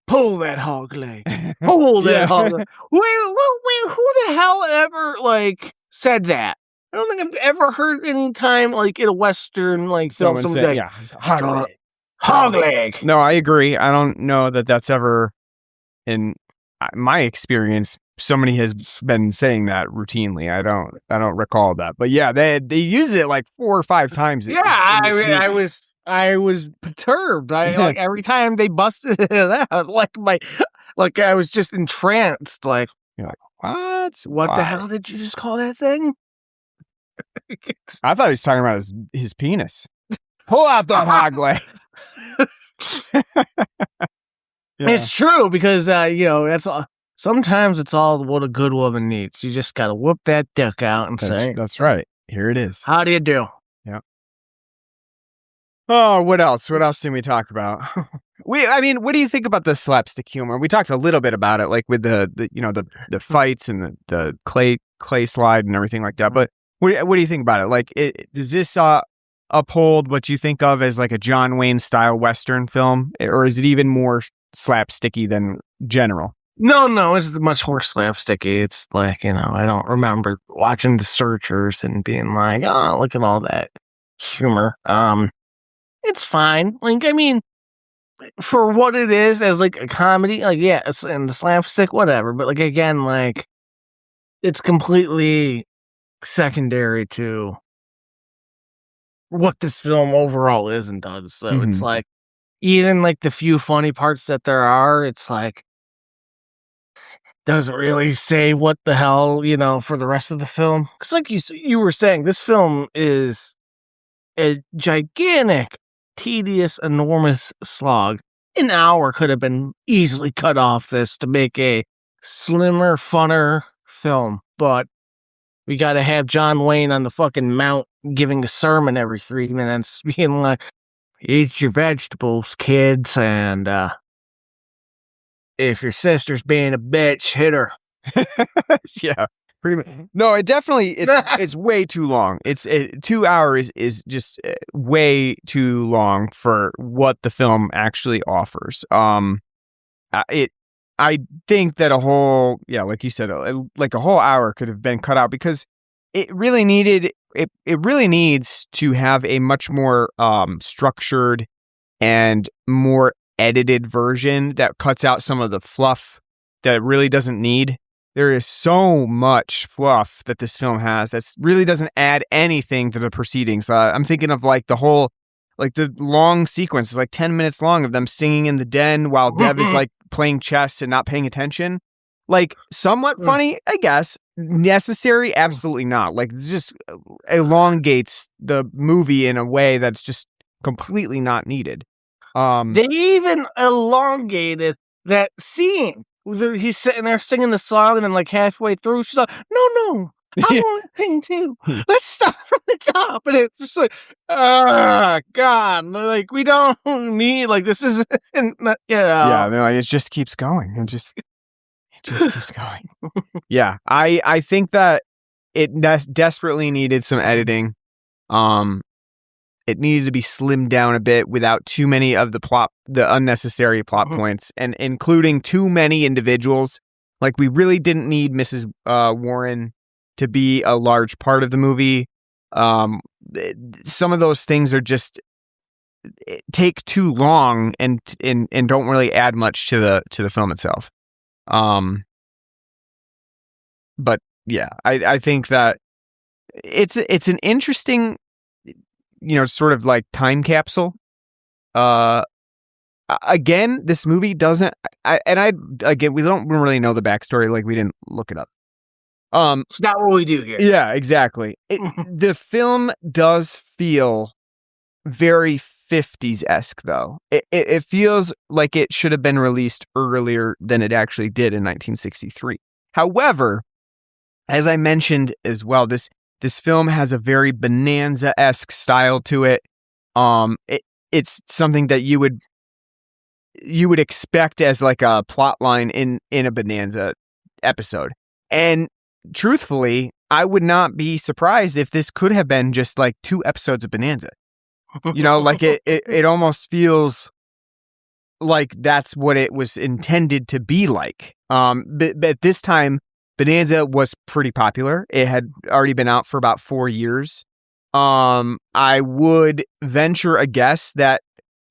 pull that hog leg. Pull that hog leg. Wait, who the hell ever, like, said that? I don't think I've ever heard any time, like, in a Western, like, film, someone say, hog leg. Hog leg. No, I agree. I don't know that that's ever, in my experience, somebody has been saying that routinely. I don't recall that. But yeah, they use it like 4 or 5 times. Yeah, I was perturbed. Like every time they busted it out, like I was just entranced. Like, you're like, what the hell did you just call that thing? I thought he was talking about his penis. Pull out that hog leg. Yeah. It's true because that's all. Sometimes it's all what a good woman needs. You just gotta whoop that dick out and say, That's right. Here it is. "How do you do?" Oh, what else? What else did we talk about? What do you think about the slapstick humor? We talked a little bit about it, like with the fights and the clay slide and everything like that. But what do you think about it? Like, does this uphold what you think of as like a John Wayne style Western film, or is it even more slapsticky than general? No, it's much more slapsticky. It's like, I don't remember watching The Searchers and being like, oh, look at all that humor. It's fine. Like, for what it is as like a comedy, like, yeah, it's in the slapstick, whatever. But like, again, like, it's completely secondary to what this film overall is and does. So it's like, even like the few funny parts that there are, it's like, doesn't really say what the hell, for the rest of the film. Because like you were saying, this film is a gigantic, tedious, enormous slog. An hour could have been easily cut off this to make a slimmer, funner film. But we got to have John Wayne on the fucking mount giving a sermon every 3 minutes, being like, eat your vegetables, kids, and if your sister's being a bitch, hit her. Yeah, pretty much. No, it definitely it's way too long. 2 hours is just way too long for what the film actually offers. I think that like you said, like a whole hour could have been cut out because it really needs to have a much more structured and more edited version that cuts out some of the fluff that it really doesn't need. There is so much fluff that this film has that really doesn't add anything to the proceedings. I'm thinking of like the long sequence is like 10 minutes long of them singing in the den while Deb is like playing chess and not paying attention. Like, somewhat funny, I guess. Necessary? Absolutely not. Like, it just elongates the movie in a way that's just completely not needed. They even elongated that scene. He's sitting there singing the song, and then like halfway through, she's like, "No, I want to sing too. Let's start from the top." And it's just like, God, like we don't need like this is, Yeah, no, it just keeps going. It just keeps going. Yeah, I think that it desperately needed some editing. It needed to be slimmed down a bit without too many of the unnecessary plot points, and including too many individuals. Like, we really didn't need Mrs. Warren to be a large part of the movie. Some of those things are just take too long and don't really add much to the film itself. But yeah, I think that it's an interesting, sort of like time capsule. Again, this movie doesn't, we don't really know the backstory. Like, we didn't look it up. It's not what we do here. Yeah, exactly. The film does feel very 50s-esque, though. It feels like it should have been released earlier than it actually did in 1963. However, as I mentioned as well, this film has a very Bonanza-esque style to it. It's something that you would expect as like a plot line in a Bonanza episode. And truthfully, I would not be surprised if this could have been just like 2 episodes of Bonanza. Like it almost feels like that's what it was intended to be like. But at this time, Bonanza was pretty popular. It had already been out for about 4 years. I would venture a guess that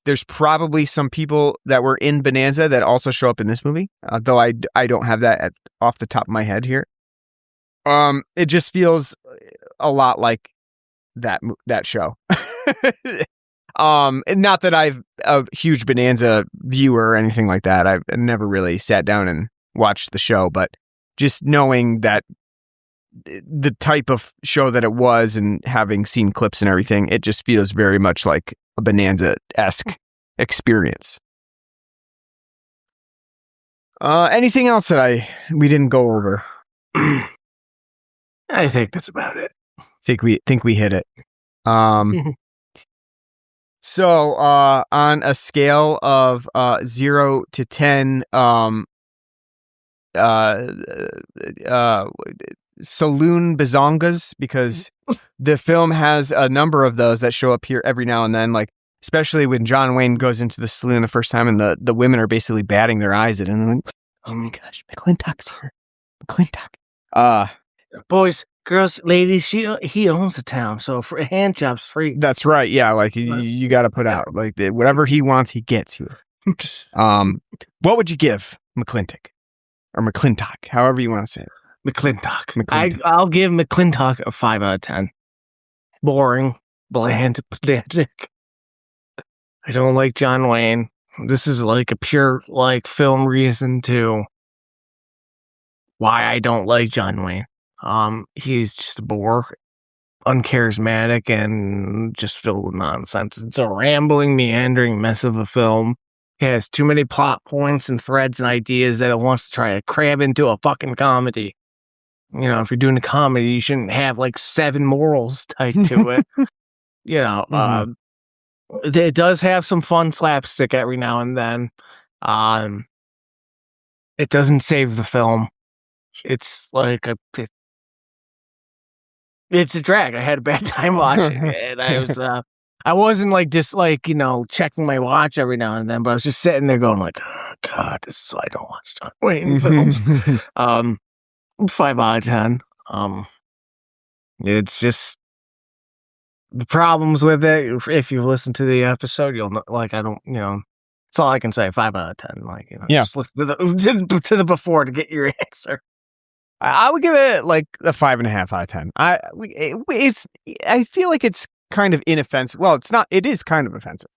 there's probably some people that were in Bonanza that also show up in this movie, though I don't have that off the top of my head here. It just feels a lot like that show. And not that I'm a huge Bonanza viewer or anything like that. I've never really sat down and watched the show, but just knowing that the type of show that it was and having seen clips and everything, it just feels very much like a Bonanza-esque experience. Anything else that we didn't go over? I think that's about it. Think we hit it. So on a scale of 0 to 10, saloon bazongas, because the film has a number of those that show up here every now and then, like especially when John Wayne goes into the saloon the first time and the women are basically batting their eyes at him. And like, oh my gosh, McLintock's here. McLintock. Boys, girls, ladies, he owns the town, so for a hand job's free. That's right. Yeah, like you got to put out like whatever he wants, he gets you. What would you give McLintock or McLintock, however you want to say it? McLintock. I'll give McLintock a 5 out of 10. Boring, bland, pedantic. I don't like John Wayne. This is like a pure like film reason to why I don't like John Wayne. He's just a bore, uncharismatic, and just filled with nonsense. It's a rambling, meandering mess of a film. It has too many plot points and threads and ideas that it wants to try to cram into a fucking comedy. You know, if you're doing a comedy, you shouldn't have like 7 morals tied to it. You know, it does have some fun slapstick every now and then. It doesn't save the film. It's like it's a drag. I had a bad time watching it. And I wasn't like just like, you know, checking my watch every now and then, but I was just sitting there going like, oh, God, this is why I don't watch John Wayne films. 5 out of 10. It's just the problems with it. If you've listened to the episode, you'll know, like, I don't, you know, that's all I can say. 5 out of 10. Like, you know, just listen to the before to get your answer. I would give it like a 5.5 out of 10. I feel like it's kind of inoffensive. Well, it's not. It is kind of offensive,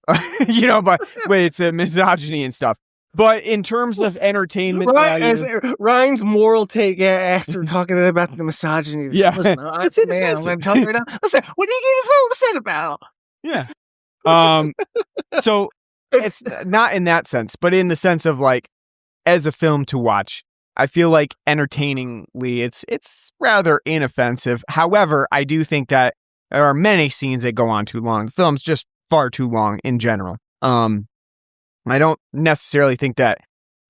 you know, but it's a misogyny and stuff. But in terms of entertainment value, Ryan's moral take after talking about the misogyny. Yeah, listen, I'm going to tell you right now. Listen, what are you getting so upset about? Yeah. So it's not in that sense, but in the sense of like, as a film to watch, I feel like entertainingly, it's rather inoffensive. However, I do think that there are many scenes that go on too long. The film's just far too long in general. I don't necessarily think that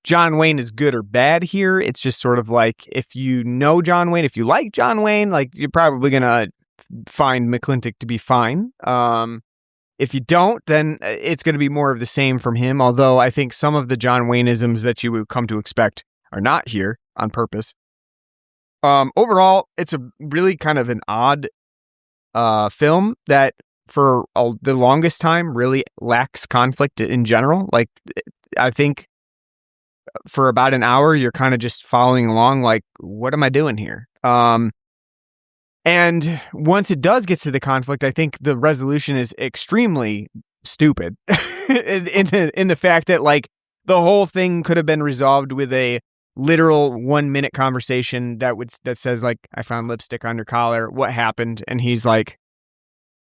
John Wayne is good or bad here. It's just sort of like, if you know John Wayne, if you like John Wayne, like you're probably going to find McLintock to be fine. If you don't, then it's going to be more of the same from him. Although I think some of the John Wayneisms that you would come to expect are not here on purpose. Overall, it's a really kind of an odd film that for the longest time really lacks conflict in general. Like, I think for about an hour, you're kind of just following along like, what am I doing here? And once it does get to the conflict, I think the resolution is extremely stupid in the fact that like the whole thing could have been resolved with a literal 1-minute conversation that says like, I found lipstick on your collar. What happened? And he's like,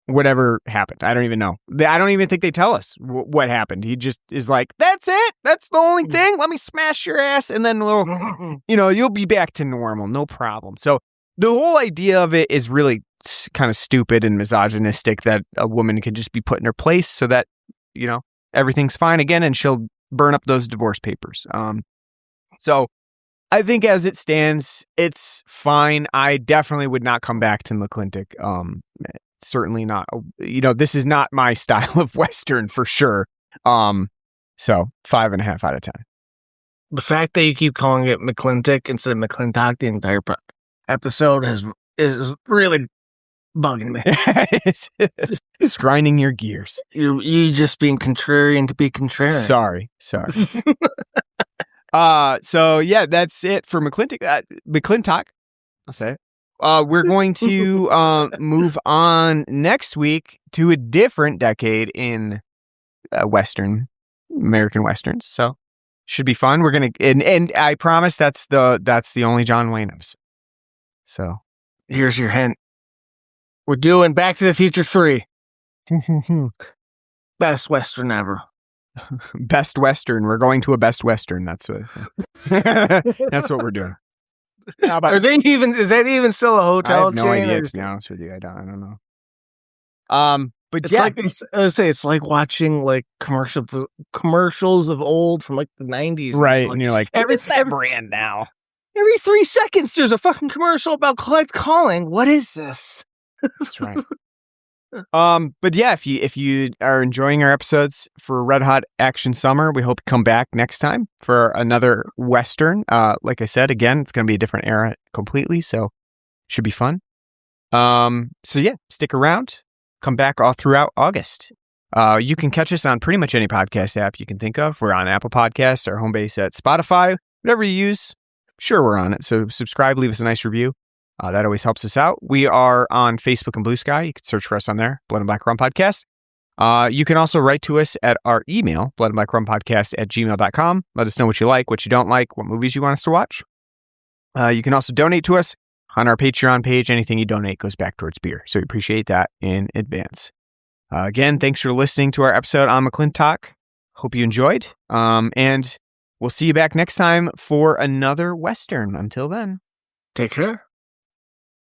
whatever happened. I don't even know. I don't even think they tell us what happened. He just is like, that's it. That's the only thing. Let me smash your ass. And then you'll be back to normal. No problem. So the whole idea of it is really kind of stupid and misogynistic, that a woman can just be put in her place so that, you know, everything's fine again and she'll burn up those divorce papers. So I think as it stands, it's fine. I definitely would not come back to McLintock. Certainly not. You know, this is not my style of Western for sure. So 5.5 out of 10. The fact that you keep calling it McLintock instead of McLintock the entire episode is really bugging me. It's grinding your gears. You just being contrarian to be contrarian. Sorry. So yeah, that's it for McLintock. McLintock. I'll say it. We're going to move on next week to a different decade in American Westerns. So should be fun. We're gonna and I promise that's the only John Wayne episode. So here's your hint. We're doing Back to the Future 3. Best Western ever. Best Western. We're going to a Best Western. That's what. That's what we're doing. How about, Is that even still a I hotel have no chain? idea, or to be honest with you. I don't know. But It's yeah, like I would say it's like watching like commercials of old from like the 90s. right. Like, And you're like, what's that brand now? Every 3 seconds, there's a fucking commercial about collect calling. What is this? that's right. But yeah, if you are enjoying our episodes for Red Hot Action Summer, we hope you come back next time for another Western. Like I said, again, it's going to be a different era completely, so should be fun. So yeah, stick around. Come back all throughout August. You can catch us on pretty much any podcast app you can think of. We're on Apple Podcasts, our home base at Spotify, whatever you use. Sure, we're on it. So subscribe, leave us a nice review. That always helps us out. We are on Facebook and Blue Sky. You can search for us on there, Blood and Black Rum Podcast. You can also write to us at our email, bloodandblackrumPodcast@gmail.com. Let us know what you like, what you don't like, what movies you want us to watch. You can also donate to us on our Patreon page. Anything you donate goes back towards beer. So we appreciate that in advance. Again, thanks for listening to our episode on McLintock. Hope you enjoyed. And we'll see you back next time for another Western. Until then. Take care.